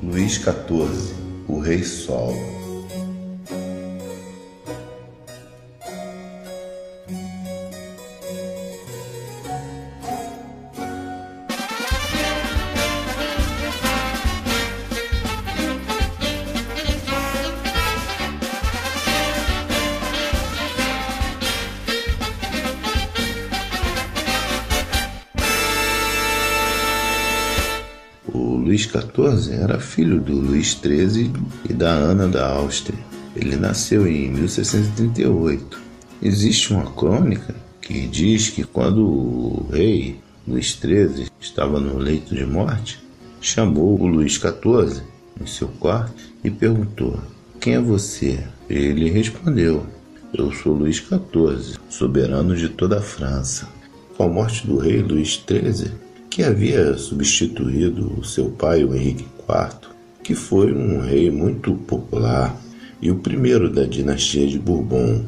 Luís XIV, o Rei Sol. O Luís XIV era filho do Luís XIII e da Ana da Áustria. Ele nasceu em 1638. Existe uma crônica que diz que quando o rei Luís XIII estava no leito de morte, chamou o Luís XIV em seu quarto e perguntou: "Quem é você?" Ele respondeu: "Eu sou Luís XIV, soberano de toda a França." Com a morte do rei Luís XIII, que havia substituído o seu pai, o Henrique IV, que foi um rei muito popular e o primeiro da dinastia de Bourbon.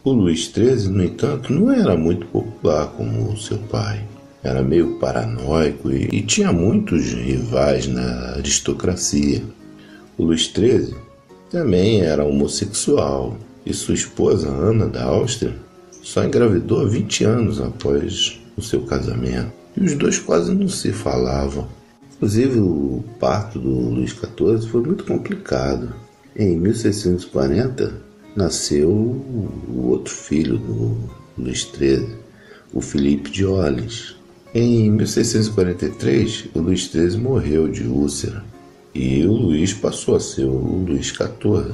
O Luís XIII, no entanto, não era muito popular como o seu pai. Era meio paranoico e tinha muitos rivais na aristocracia. O Luís XIII também era homossexual e sua esposa, Ana da Áustria, só engravidou 20 anos após o seu casamento. E os dois quase não se falavam. Inclusive, o parto do Luís XIV foi muito complicado. Em 1640, nasceu o outro filho do Luís XIII, o Filipe de Orleans. Em 1643, o Luís XIII morreu de úlcera e o Luís passou a ser o Luís XIV,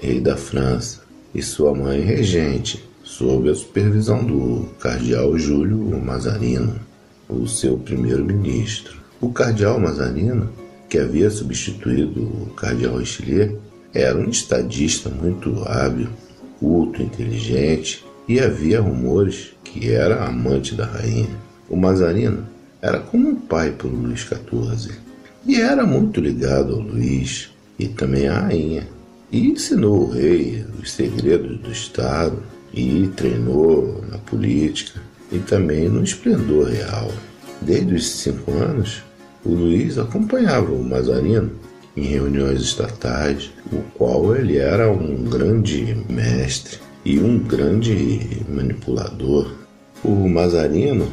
rei da França, e sua mãe regente, sob a supervisão do cardeal Júlio Mazarino, o seu primeiro-ministro. O cardeal Mazarino, que havia substituído o cardeal Richelieu, era um estadista muito hábil, culto, inteligente, e havia rumores que era amante da rainha. O Mazarino era como um pai para o Luís XIV e era muito ligado ao Luís e também à rainha, e ensinou o rei os segredos do Estado e treinou na política e também no esplendor real. Desde os 5 anos, o Luís acompanhava o Mazarino em reuniões estatais, o qual ele era um grande mestre e um grande manipulador. O Mazarino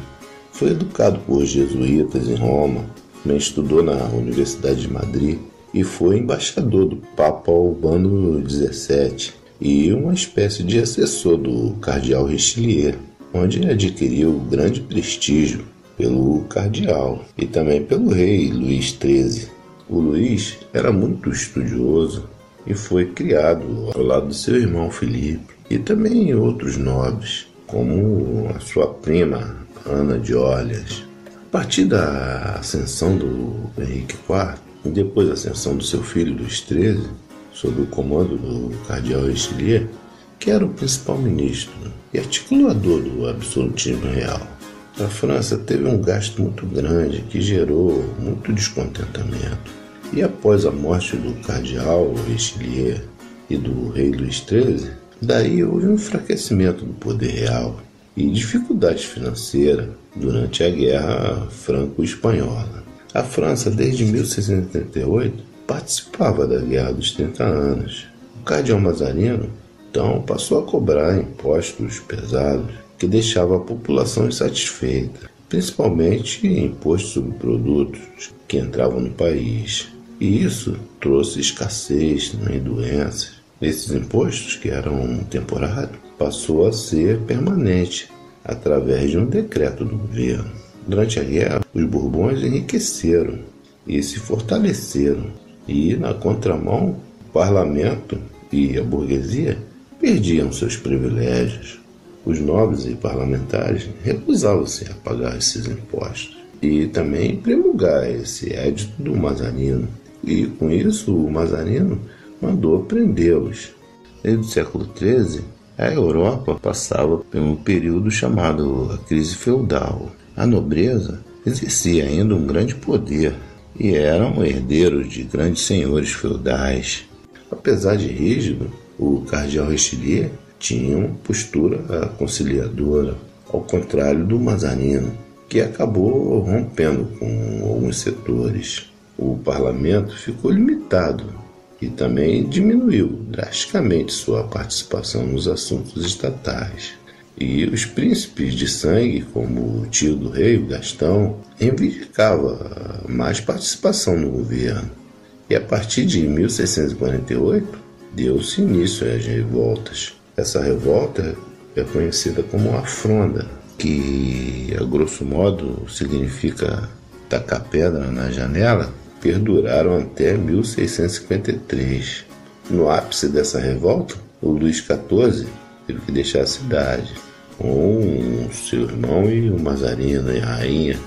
foi educado por jesuítas em Roma, também estudou na Universidade de Madrid e foi embaixador do Papa Urbano XVII e uma espécie de assessor do cardeal Richelieu, onde adquiriu grande prestígio pelo cardeal e também pelo rei Luís XIII. O Luís era muito estudioso e foi criado ao lado do seu irmão Filipe e também outros nobres, como a sua prima Ana de Orleans. A partir da ascensão do Henrique IV e depois da ascensão do seu filho Luís XIII, sob o comando do cardeal Richelieu, que era o principal ministro e articulador do absolutismo real, a França teve um gasto muito grande que gerou muito descontentamento. E após a morte do cardeal Richelieu e do rei Luís XIII, daí houve um enfraquecimento do poder real e dificuldades financeiras durante a Guerra Franco-Espanhola. A França, desde 1688, participava da Guerra dos 30 Anos. O cardeal Mazarino, então, passou a cobrar impostos pesados que deixavam a população insatisfeita, principalmente impostos sobre produtos que entravam no país. E isso trouxe escassez e doenças. Esses impostos, que eram temporários, passou a ser permanente através de um decreto do governo. Durante a guerra, os Bourbons enriqueceram e se fortaleceram. E, na contramão, o parlamento e a burguesia perdiam seus privilégios. Os nobres e parlamentares recusavam-se a pagar esses impostos e também promulgar esse édito do Mazarino. E com isso o Mazarino mandou prendê-los. Desde o século XIII, a Europa passava por um período chamado a crise feudal. A nobreza exercia ainda um grande poder e eram herdeiros de grandes senhores feudais. Apesar de rígido, o cardeal Richelieu tinha uma postura conciliadora, ao contrário do Mazarino, que acabou rompendo com alguns setores. o parlamento ficou limitado e também diminuiu drasticamente sua participação nos assuntos estatais. E os príncipes de sangue, como o tio do rei, o Gastão, reivindicava mais participação no governo. E a partir de 1648, deu-se início às revoltas. Essa revolta é conhecida como a Fronda, que a grosso modo significa tacar pedra na janela, perduraram até 1653. No ápice dessa revolta, o Luís XIV teve que deixar a cidade, com seu irmão e o Mazarino e a rainha.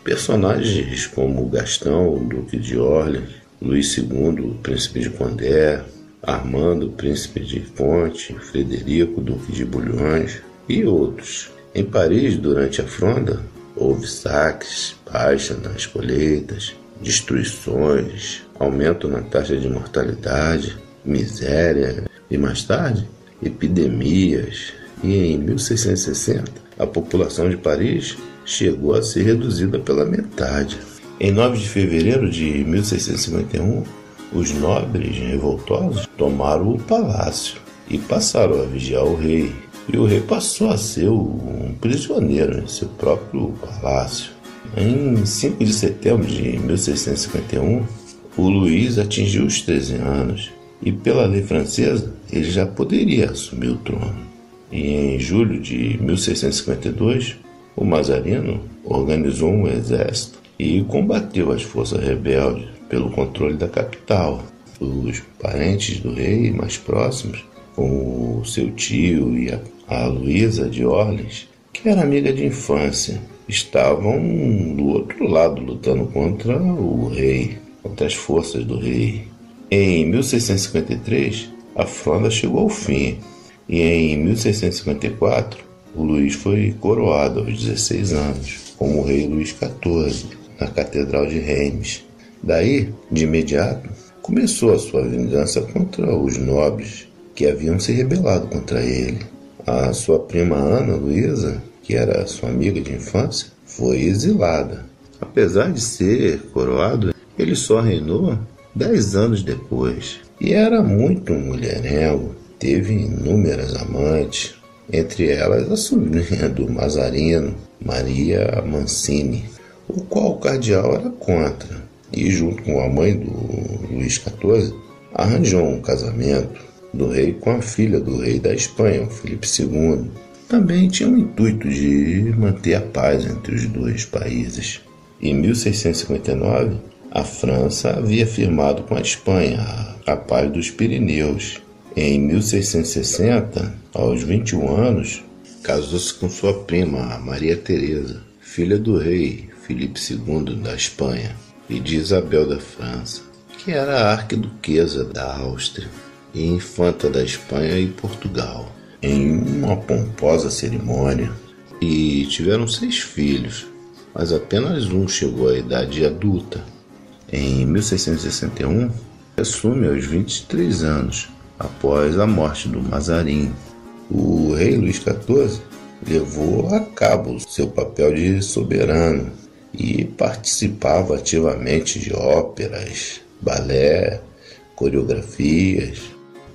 Personagens como o Gastão, o Duque de Orleans, Luís II, o Príncipe de Condé, Armando, Príncipe de Conte, Frederico, Duque de Bulhões e outros. Em Paris, durante a Fronda, houve saques, baixa nas colheitas, destruições, aumento na taxa de mortalidade, miséria e, mais tarde, epidemias. E em 1660, a população de Paris chegou a ser reduzida pela metade. Em 9 de fevereiro de 1651, os nobres revoltosos tomaram o palácio e passaram a vigiar o rei. E o rei passou a ser um prisioneiro em seu próprio palácio. Em 5 de setembro de 1651, o Luís atingiu os 13 anos e, pela lei francesa, ele já poderia assumir o trono. E em julho de 1652, o Mazarino organizou um exército e combateu as forças rebeldes pelo controle da capital. Os parentes do rei mais próximos, como o seu tio e a Luísa de Orleans, que era amiga de infância, estavam do outro lado lutando contra o rei, contra as forças do rei. Em 1653, a Fronda chegou ao fim e em 1654, o Luís foi coroado aos 16 anos como rei Luís XIV na Catedral de Reims. Daí, de imediato, começou a sua vingança contra os nobres que haviam se rebelado contra ele. A sua prima Ana Luísa, que era sua amiga de infância, foi exilada. Apesar de ser coroado, ele só reinou 10 anos depois. E era muito mulherengo, teve inúmeras amantes, entre elas a sobrinha do Mazarino, Maria Mancini, o qual o cardeal era contra, e junto com a mãe do Luís XIV, arranjou um casamento do rei com a filha do rei da Espanha, Filipe II. Também tinha o intuito de manter a paz entre os dois países. Em 1659, a França havia firmado com a Espanha a Paz dos Pirineus. Em 1660, aos 21 anos, casou-se com sua prima, Maria Teresa, filha do rei Filipe II da Espanha e de Isabel da França, que era a arquiduquesa da Áustria e infanta da Espanha e Portugal, em uma pomposa cerimônia. E tiveram 6 filhos, mas apenas um chegou à idade adulta. Em 1661, assume aos 23 anos, após a morte do Mazarin. O rei Luís XIV levou a cabo seu papel de soberano e participava ativamente de óperas, balé, coreografias.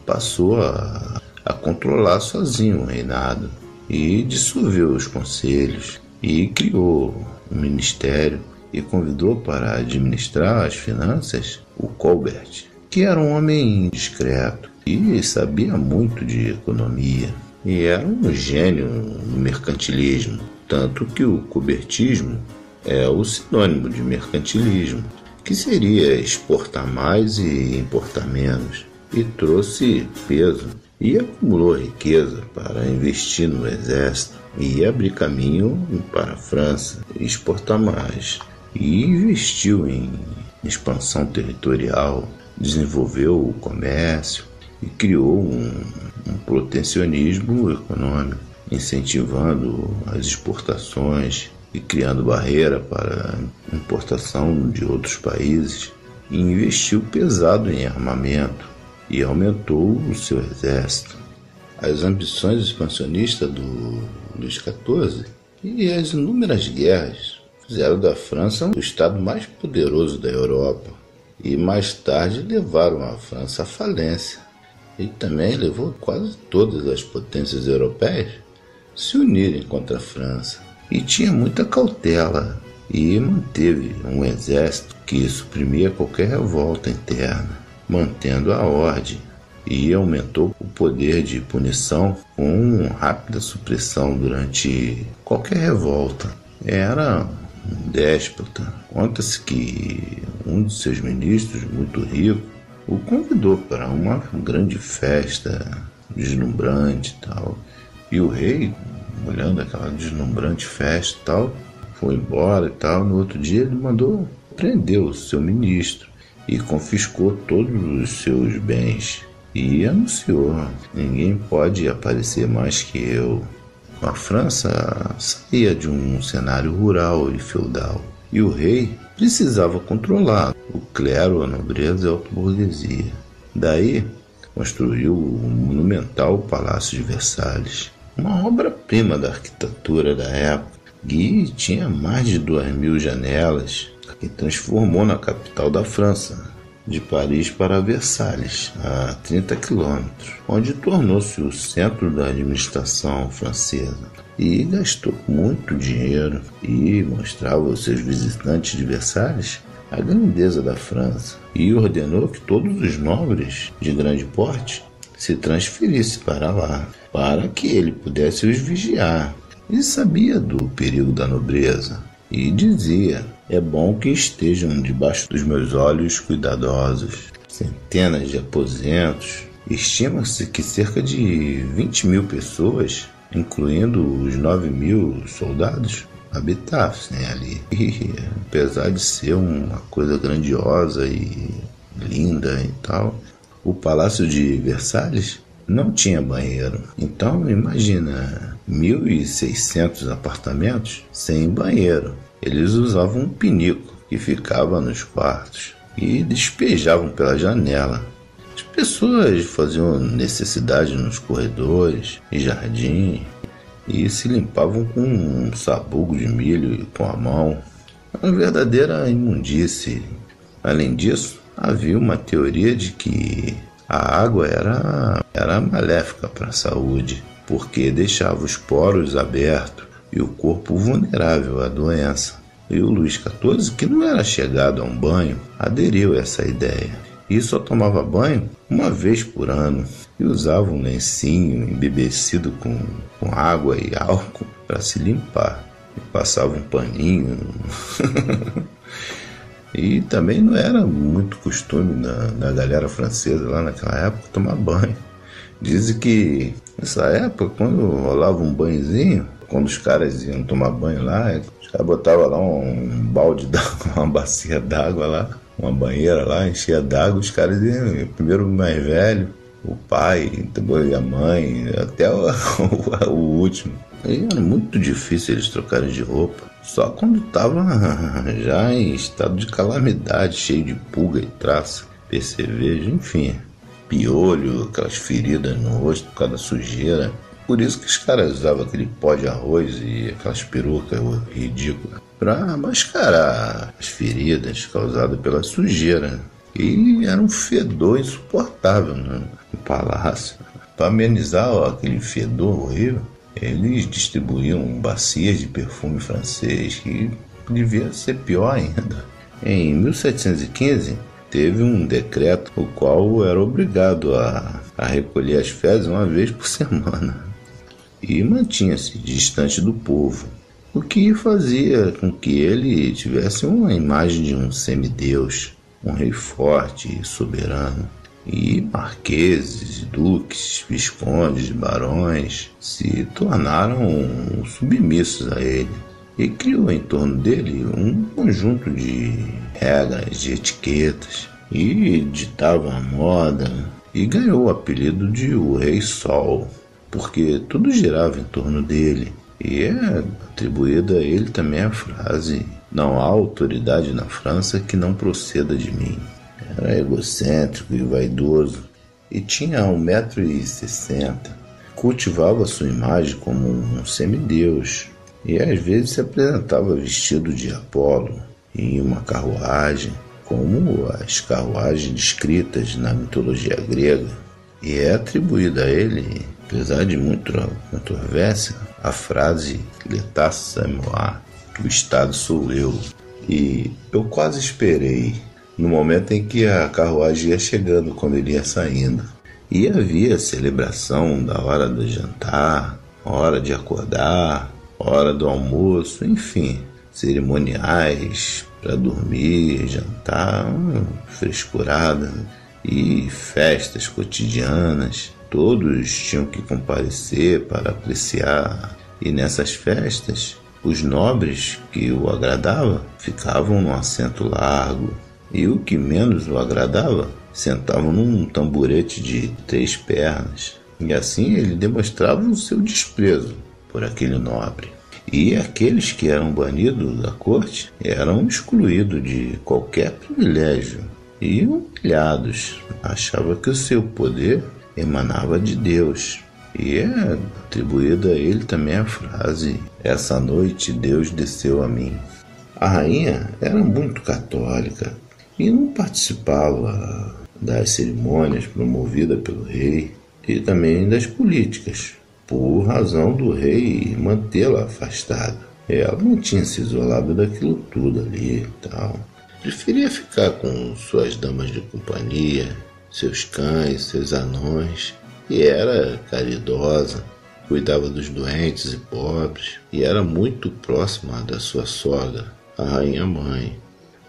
Passou a controlar sozinho o reinado e dissolveu os conselhos e criou um ministério e convidou para administrar as finanças o Colbert, que era um homem discreto e sabia muito de economia e era um gênio no mercantilismo, tanto que o cobertismo é o sinônimo de mercantilismo, que seria exportar mais e importar menos, e trouxe peso e acumulou riqueza para investir no exército e abrir caminho para a França, exportar mais, e investiu em expansão territorial, desenvolveu o comércio e criou um protecionismo econômico, incentivando as exportações e criando barreira para a importação de outros países, e investiu pesado em armamento e aumentou o seu exército. As ambições expansionistas do Luís XIV e as inúmeras guerras fizeram da França o estado mais poderoso da Europa, e mais tarde levaram a França à falência. E também levou quase todas as potências europeias a se unirem contra a França. E tinha muita cautela e manteve um exército que suprimia qualquer revolta interna, mantendo a ordem, e aumentou o poder de punição com rápida supressão durante qualquer revolta. Era um déspota. Conta-se que um de seus ministros, muito rico, o convidou para uma grande festa deslumbrante e tal. E o rei, olhando aquela deslumbrante festa e tal, foi embora e tal. No outro dia ele mandou prender o seu ministro e confiscou todos os seus bens. E anunciou: ninguém pode aparecer mais que eu. A França saía de um cenário rural e feudal, e o rei precisava controlar o clero, a nobreza e a alta-burguesia. Daí construiu o monumental Palácio de Versalhes, uma obra-prima da arquitetura da época, que tinha mais de 2.000 janelas, e transformou na capital da França, de Paris para Versalhes, a 30 quilômetros, onde tornou-se o centro da administração francesa. E gastou muito dinheiro e mostrava aos seus visitantes de Versalhes a grandeza da França, e ordenou que todos os nobres de grande porte se transferissem para lá, para que ele pudesse os vigiar. Ele sabia do perigo da nobreza e dizia: é bom que estejam debaixo dos meus olhos cuidadosos. Centenas de aposentos. Estima-se que cerca de 20.000 pessoas, incluindo os 9.000 soldados, habitassem ali. E apesar de ser uma coisa grandiosa e linda e tal, o Palácio de Versalhes não tinha banheiro. Então imagina 1.600 apartamentos sem banheiro. Eles usavam um pinico que ficava nos quartos e despejavam pela janela. As pessoas faziam necessidade nos corredores e jardim e se limpavam com um sabugo de milho com a mão. Uma verdadeira imundície. Além disso, havia uma teoria de que a água era maléfica para a saúde, porque deixava os poros abertos e o corpo vulnerável à doença. E o Luís XIV, que não era chegado a um banho, aderiu a essa ideia. E só tomava banho uma vez por ano e usava um lencinho embebecido com água e álcool para se limpar. E passava um paninho. E também não era muito costume da galera francesa lá naquela época tomar banho. Dizem que nessa época, quando rolava um banhozinho, quando os caras iam tomar banho lá, os caras botavam lá um balde d'água, uma bacia d'água lá, uma banheira lá, enchia d'água, os caras iam, primeiro o mais velho, o pai, depois a mãe, até o último. E era muito difícil eles trocarem de roupa, só quando estava já em estado de calamidade, cheio de pulga e traça, percevejo, enfim, piolho, aquelas feridas no rosto por causa da sujeira. Por isso que os caras usavam aquele pó de arroz e aquelas perucas ridículas para mascarar as feridas causadas pela sujeira. E era um fedor insuportável no palácio. Para amenizar aquele fedor horrível, eles distribuíam bacias de perfume francês, que devia ser pior ainda. Em 1715, teve um decreto o qual era obrigado a recolher as fezes uma vez por semana. E mantinha-se distante do povo, o que fazia com que ele tivesse uma imagem de um semideus, um rei forte e soberano. E marqueses, duques, viscondes, barões se tornaram submissos a ele, e criou em torno dele um conjunto de regras, de etiquetas, e ditava a moda, e ganhou o apelido de o Rei Sol, porque tudo girava em torno dele. E é atribuída a ele também a frase: não há autoridade na França que não proceda de mim. Era egocêntrico e vaidoso, e tinha 1,60 m. Cultivava sua imagem como um semideus, e às vezes se apresentava vestido de Apolo em uma carruagem, como as carruagens descritas na mitologia grega, e é atribuída a ele, apesar de muita controvérsia, a frase L'état c'est moi, o Estado sou eu. E eu quase esperei no momento em que a carruagem ia chegando, quando ele ia saindo. E havia celebração da hora do jantar, hora de acordar, hora do almoço, enfim, cerimoniais para dormir, jantar, frescurada e festas cotidianas. Todos tinham que comparecer para apreciar, e nessas festas os nobres que o agradavam ficavam num assento largo, e o que menos o agradava sentavam num tamborete de 3 pernas, e assim ele demonstrava o seu desprezo por aquele nobre. E aqueles que eram banidos da corte eram excluídos de qualquer privilégio e humilhados. Achava que o seu poder emanava de Deus. E é atribuída a ele também a frase: essa noite Deus desceu a mim. A rainha era muito católica e não participava das cerimônias promovidas pelo rei e também das políticas, por razão do rei mantê-la afastada. Ela não tinha se isolado daquilo tudo ali e tal. Preferia ficar com suas damas de companhia, seus cães, seus anões, e era caridosa, cuidava dos doentes e pobres, e era muito próxima da sua sogra, a rainha mãe.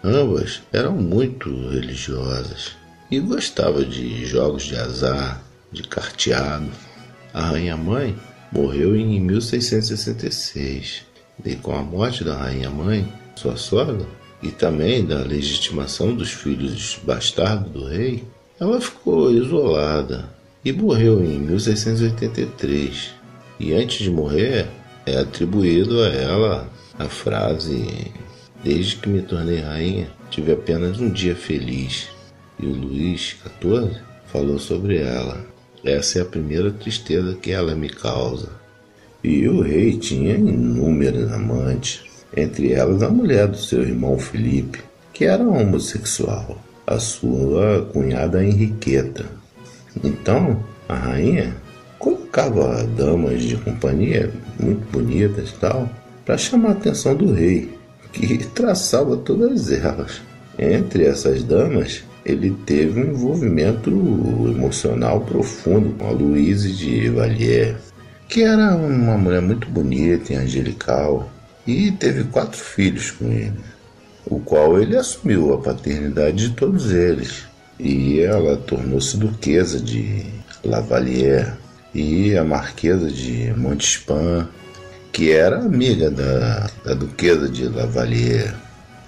Ambas eram muito religiosas e gostavam de jogos de azar, de carteado. A rainha-mãe morreu em 1666, e com a morte da rainha-mãe, sua sogra, e também da legitimação dos filhos bastardos do rei, ela ficou isolada e morreu em 1683. E antes de morrer, é atribuído a ela a frase: desde que me tornei rainha, tive apenas um dia feliz. E o Luís XIV falou sobre ela: essa é a primeira tristeza que ela me causa. E o rei tinha inúmeras amantes, entre elas a mulher do seu irmão Felipe, que era homossexual, a sua cunhada Henriqueta. Então, a rainha colocava damas de companhia muito bonitas e tal, para chamar a atenção do rei, que traçava todas elas. Entre essas damas, ele teve um envolvimento emocional profundo com a Louise de Valier, que era uma mulher muito bonita e angelical, e teve 4 filhos com ele, o qual ele assumiu a paternidade de todos eles. E ela tornou-se duquesa de Lavalier, e a marquesa de Montespan, que era amiga da duquesa de Lavalier.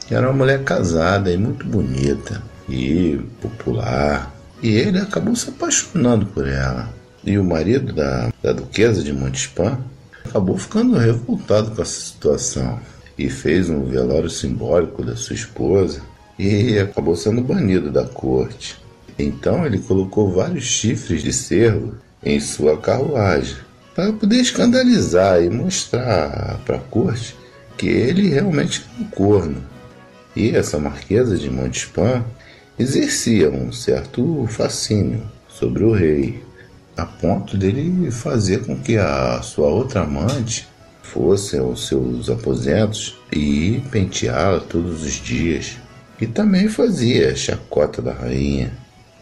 Era uma mulher casada e muito bonita e popular, e ele acabou se apaixonando por ela. E o marido da duquesa de Montespan acabou ficando revoltado com essa situação e fez um velório simbólico da sua esposa e acabou sendo banido da corte. Então ele colocou vários chifres de cervo em sua carruagem para poder escandalizar e mostrar para a corte que ele realmente era um corno. E essa marquesa de Montespan exercia um certo fascínio sobre o rei, a ponto dele fazer com que a sua outra amante fosse aos seus aposentos e penteá-la todos os dias. E também fazia chacota da rainha.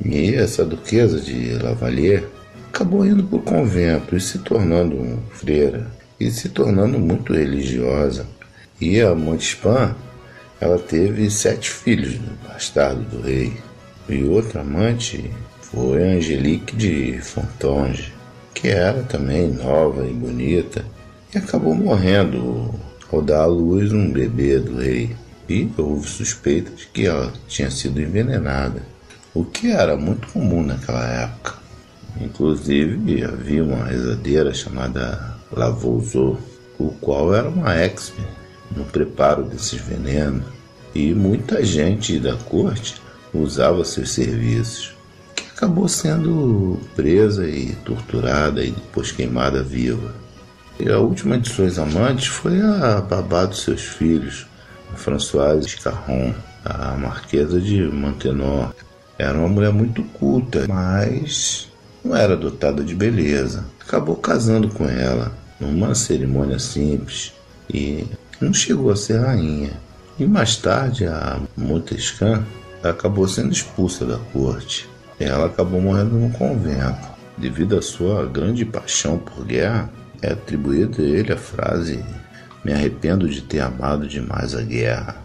E essa duquesa de Lavalier acabou indo para o convento e se tornando freira, e se tornando muito religiosa. E a Montespan, ela teve 7 filhos bastardos do rei. E outra amante foi a Angelique de Fontanges, que era também nova e bonita, e acabou morrendo ao dar à luz um bebê do rei. E houve suspeita de que ela tinha sido envenenada, o que era muito comum naquela época. Inclusive havia uma rezadeira chamada Lavoisier, o qual era uma expert no preparo desses venenos, e muita gente da corte usava seus serviços, que acabou sendo presa e torturada e depois queimada viva. E a última de suas amantes foi a babá dos seus filhos, a Françoise Scarron, a Marquesa de Mantenor. Era uma mulher muito culta, mas não era dotada de beleza. Acabou casando com ela numa cerimônia simples e não chegou a ser rainha. E mais tarde a Montescan acabou sendo expulsa da corte. Ela acabou morrendo num convento. Devido à sua grande paixão por guerra, é atribuída a ele a frase: "Me arrependo de ter amado demais a guerra".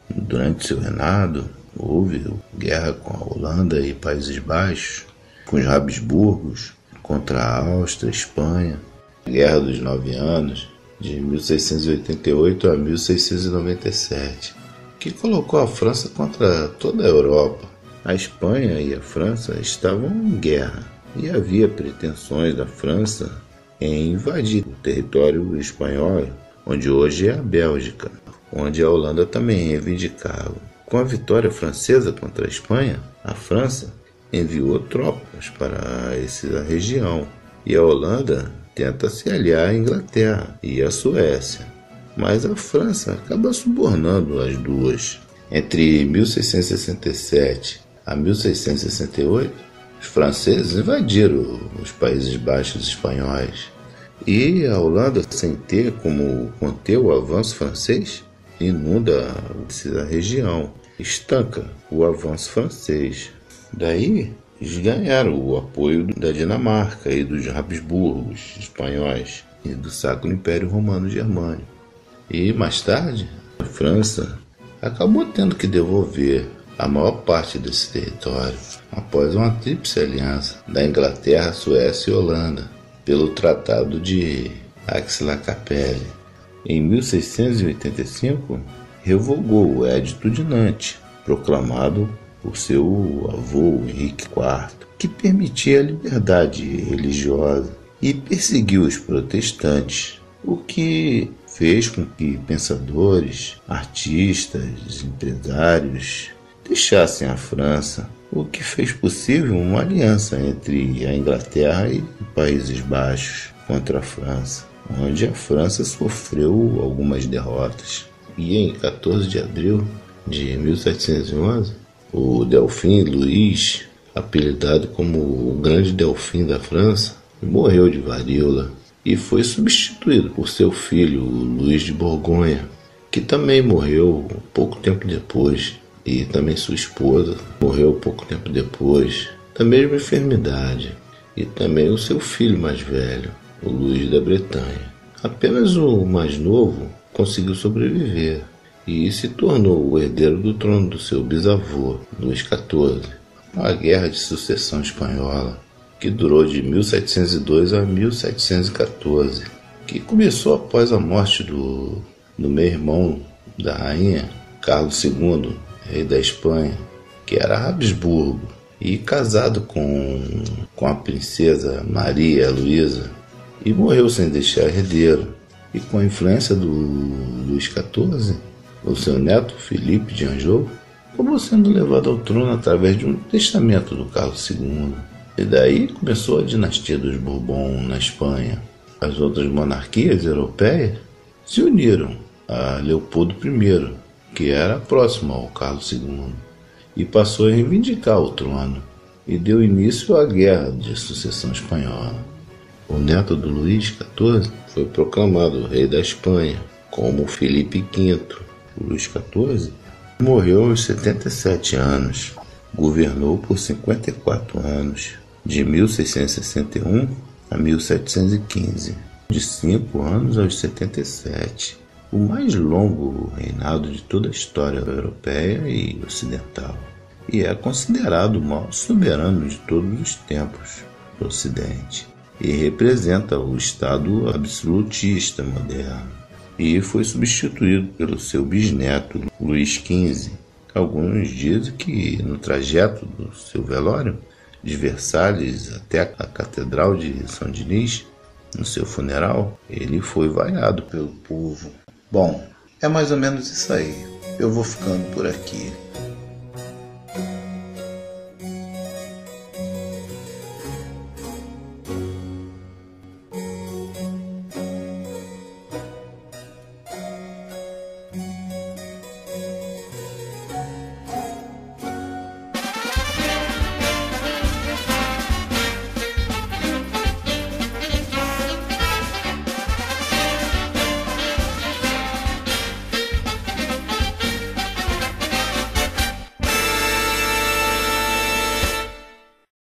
Durante seu reinado, houve guerra com a Holanda e Países Baixos, com os Habsburgos, contra a Áustria e Espanha. Guerra dos 9 Anos, de 1688 a 1697, que colocou a França contra toda a Europa. A Espanha e a França estavam em guerra e havia pretensões da França em invadir o território espanhol, onde hoje é a Bélgica, onde a Holanda também reivindicava. Com a vitória francesa contra a Espanha, a França enviou tropas para essa região e a Holanda tenta se aliar à Inglaterra e à Suécia, mas a França acaba subornando as duas. Entre 1667 a 1668, os franceses invadiram os Países Baixos espanhóis e a Holanda, sem ter como conter o avanço francês, inunda a região, estanca o avanço francês. Daí, eles ganharam o apoio da Dinamarca e dos Habsburgos espanhóis e do Sacro Império Romano Germânico. E mais tarde, a França acabou tendo que devolver a maior parte desse território após uma tríplice aliança da Inglaterra, Suécia e Holanda pelo Tratado de Aix-la-Chapelle. Em 1685, revogou o Edito de Nantes, proclamado por seu avô Henrique IV, que permitia a liberdade religiosa e perseguiu os protestantes, o que fez com que pensadores, artistas, empresários deixassem a França, o que fez possível uma aliança entre a Inglaterra e Países Baixos contra a França, onde a França sofreu algumas derrotas. E em 14 de abril de 1711, o Delfim Luís, apelidado como o Grande Delfim da França, morreu de varíola e foi substituído por seu filho, Luís de Borgonha, que também morreu pouco tempo depois, e também sua esposa morreu pouco tempo depois, da mesma enfermidade, e também o seu filho mais velho, o Luís da Bretanha. Apenas o mais novo conseguiu sobreviver e se tornou o herdeiro do trono do seu bisavô, Luís XIV. A Guerra de Sucessão Espanhola, que durou de 1702 a 1714, que começou após a morte do meio-irmão da rainha, Carlos II, rei da Espanha, que era Habsburgo, e casado com a princesa Maria Luísa, e morreu sem deixar herdeiro. E com a influência do Luís XIV, o seu neto, Filipe de Anjou, acabou sendo levado ao trono através de um testamento do Carlos II. E daí começou a dinastia dos Bourbon na Espanha. As outras monarquias europeias se uniram a Leopoldo I, que era próximo ao Carlos II, e passou a reivindicar o trono, e deu início à Guerra de Sucessão Espanhola. O neto do Luís XIV foi proclamado rei da Espanha, como Filipe V. O Luís XIV morreu aos 77 anos, governou por 54 anos, de 1661 a 1715, de 5 anos aos 77, o mais longo reinado de toda a história europeia e ocidental, e é considerado o maior soberano de todos os tempos do Ocidente, e representa o Estado absolutista moderno, e foi substituído pelo seu bisneto, Luís XV. Alguns dizem que no trajeto do seu velório, de Versalhes até a Catedral de Saint-Denis, no seu funeral, ele foi vaiado pelo povo. Bom, é mais ou menos isso aí. Eu vou ficando por aqui.